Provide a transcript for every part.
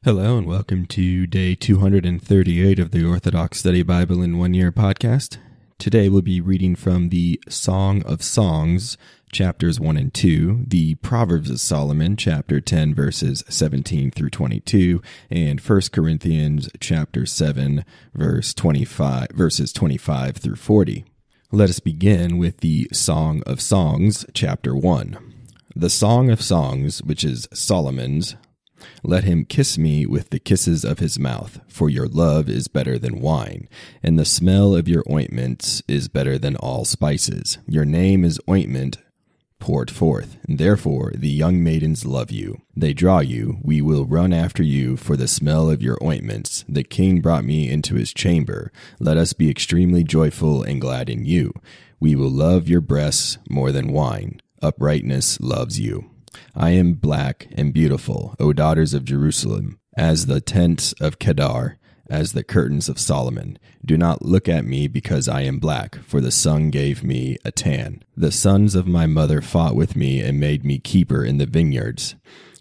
Hello and welcome to day 238 of the Orthodox Study Bible in 1 Year podcast. Today we'll be reading from the Song of Songs, chapters 1 and 2, the Proverbs of Solomon, chapter 10, verses 17 through 22, and 1 Corinthians chapter 7, verses 25 through 40. Let us begin with the Song of Songs, chapter 1. The Song of Songs, which is Solomon's. Let him kiss me with the kisses of his mouth, for your love is better than wine, and the smell of your ointments is better than all spices. Your name is ointment poured forth, and therefore the young maidens love you. They draw you, we will run after you for the smell of your ointments. The king brought me into his chamber. Let us be extremely joyful and glad in you. We will love your breasts more than wine. Uprightness loves you. I am black and beautiful, O daughters of Jerusalem, as the tents of Kedar, as the curtains of Solomon. Do not look at me because I am black, for the sun gave me a tan. The sons of my mother fought with me and made me keeper in the vineyards,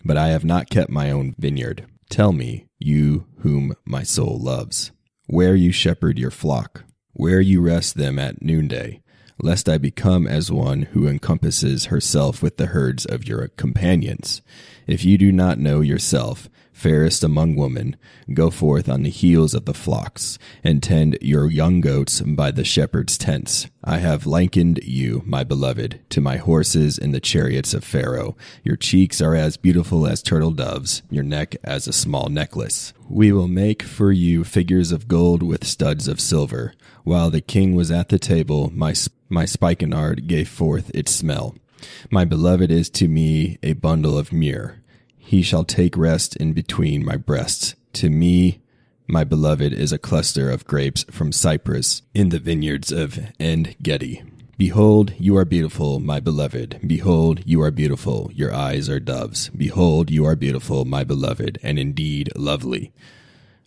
but I have not kept my own vineyard. Tell me, you whom my soul loves, where you shepherd your flock, where you rest them at noonday, lest I become as one who encompasses herself with the herds of your companions. If you do not know yourself, fairest among women, go forth on the heels of the flocks, and tend your young goats by the shepherd's tents. I have likened you, my beloved, to my horses in the chariots of Pharaoh. Your cheeks are as beautiful as turtle doves, your neck as a small necklace. We will make for you figures of gold with studs of silver. While the king was at the table, my spikenard gave forth its smell. My beloved is to me a bundle of myrrh. He shall take rest in between my breasts. To me, my beloved is a cluster of grapes from Cyprus in the vineyards of En-Gedi. Behold, you are beautiful, my beloved. Behold, you are beautiful. Your eyes are doves. Behold, you are beautiful, my beloved, and indeed lovely.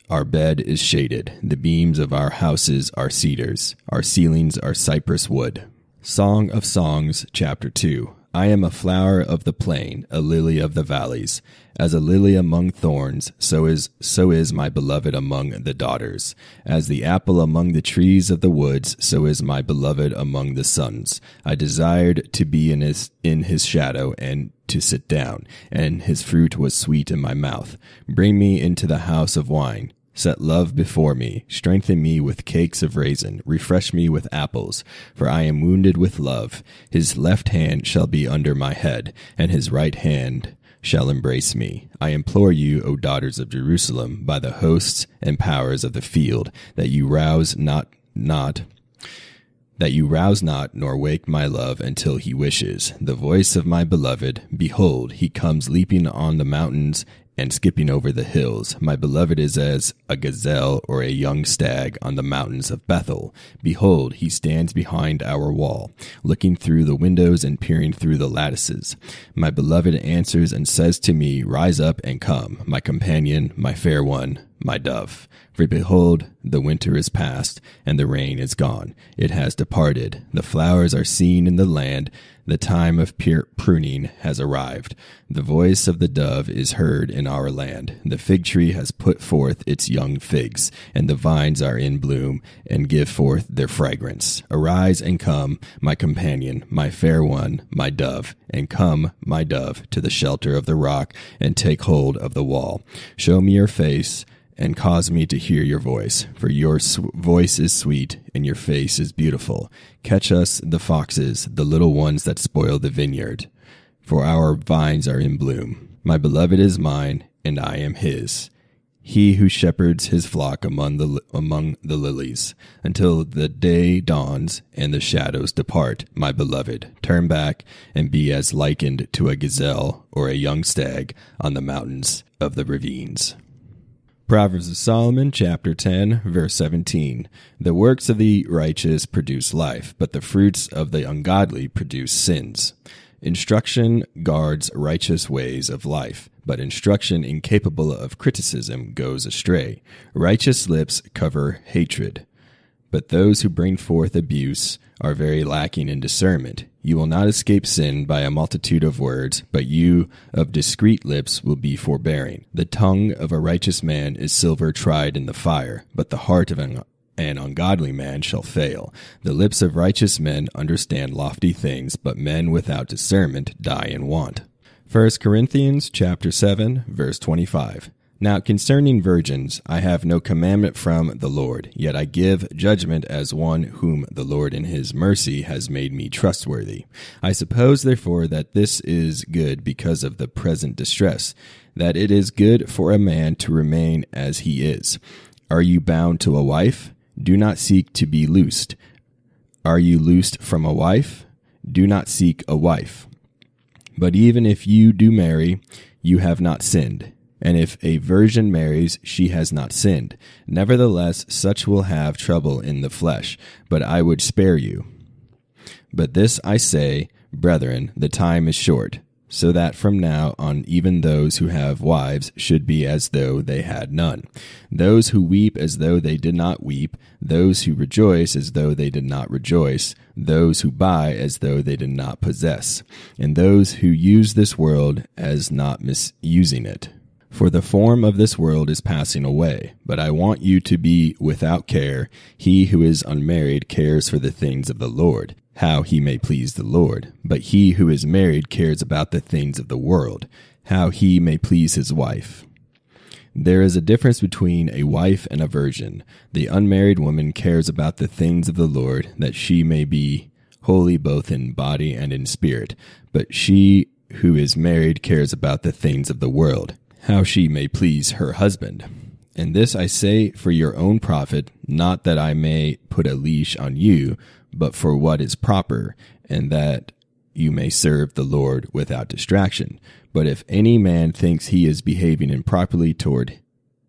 Our bed is shaded. The beams of our houses are cedars. Our ceilings are cypress wood. Song of Songs, chapter 2. I am a flower of the plain, a lily of the valleys. As a lily among thorns, so is my beloved among the daughters. As the apple among the trees of the woods, so is my beloved among the sons. I desired to be in his shadow and to sit down, and his fruit was sweet in my mouth. Bring me into the house of wine. Set love before me, strengthen me with cakes of raisin, refresh me with apples, for I am wounded with love. His left hand shall be under my head, and his right hand shall embrace me. I implore you, O daughters of Jerusalem, by the hosts and powers of the field, that you rouse not, nor wake my love until he wishes. The voice of my beloved, behold, he comes leaping on the mountains and skipping over the hills. My beloved is as a gazelle or a young stag on the mountains of Bethel. Behold, he stands behind our wall, looking through the windows and peering through the lattices. My beloved answers and says to me, Rise up and come, my companion, my fair one, my dove. For behold, the winter is past, and the rain is gone. It has departed. The flowers are seen in the land. The time of pruning has arrived. The voice of the dove is heard in our land. The fig tree has put forth its young figs, and the vines are in bloom and give forth their fragrance. Arise and come, my companion, my fair one, my dove, and come, my dove, to the shelter of the rock, and take hold of the wall. Show me your face, and cause me to hear your voice, for your voice is sweet, and your face is beautiful. Catch us, the foxes, the little ones that spoil the vineyard, for our vines are in bloom. My beloved is mine, and I am his. He who shepherds his flock among the lilies, until the day dawns and the shadows depart. My beloved, turn back and be as likened to a gazelle or a young stag on the mountains of the ravines. Proverbs of Solomon, chapter 10, verse 17. The works of the righteous produce life, but the fruits of the ungodly produce sins. Instruction guards righteous ways of life, but instruction incapable of criticism goes astray. Righteous lips cover hatred, But those who bring forth abuse are very lacking in discernment. You will not escape sin by a multitude of words, but you of discreet lips will be forbearing. The tongue of a righteous man is silver tried in the fire, but the heart of an ungodly man shall fail. The lips of righteous men understand lofty things, but men without discernment die in want. 1 Corinthians chapter 7, verse 25. Now concerning virgins, I have no commandment from the Lord, yet I give judgment as one whom the Lord in his mercy has made me trustworthy. I suppose therefore that this is good because of the present distress, that it is good for a man to remain as he is. Are you bound to a wife? Do not seek to be loosed. Are you loosed from a wife? Do not seek a wife. But even if you do marry, you have not sinned. And if a virgin marries, she has not sinned. Nevertheless, such will have trouble in the flesh, but I would spare you. But this I say, brethren, the time is short, so that from now on even those who have wives should be as though they had none. Those who weep as though they did not weep, those who rejoice as though they did not rejoice, those who buy as though they did not possess, and those who use this world as not misusing it. For the form of this world is passing away, but I want you to be without care. He who is unmarried cares for the things of the Lord, how he may please the Lord. But he who is married cares about the things of the world, how he may please his wife. There is a difference between a wife and a virgin. The unmarried woman cares about the things of the Lord, that she may be holy both in body and in spirit. But she who is married cares about the things of the world, how she may please her husband. And this I say for your own profit, not that I may put a leash on you, but for what is proper, and that you may serve the Lord without distraction. But if any man thinks he is behaving improperly toward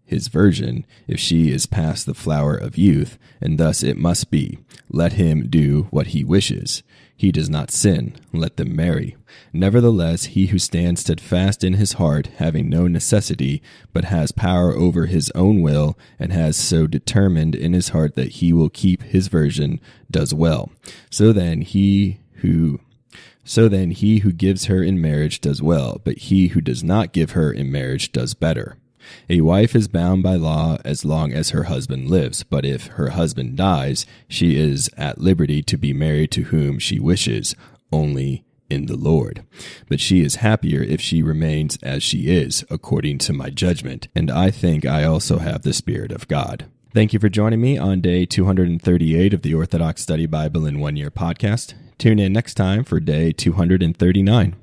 his virgin, if she is past the flower of youth, and thus it must be, let him do what he wishes. He does not sin, let them marry. Nevertheless, he who stands steadfast in his heart, having no necessity, but has power over his own will, and has so determined in his heart that he will keep his virgin, does well. So then he who gives her in marriage does well, but he who does not give her in marriage does better. A wife is bound by law as long as her husband lives, but if her husband dies, she is at liberty to be married to whom she wishes, only in the Lord. But she is happier if she remains as she is, according to my judgment, and I think I also have the Spirit of God. Thank you for joining me on day 238 of the Orthodox Study Bible in 1 Year podcast. Tune in next time for day 239.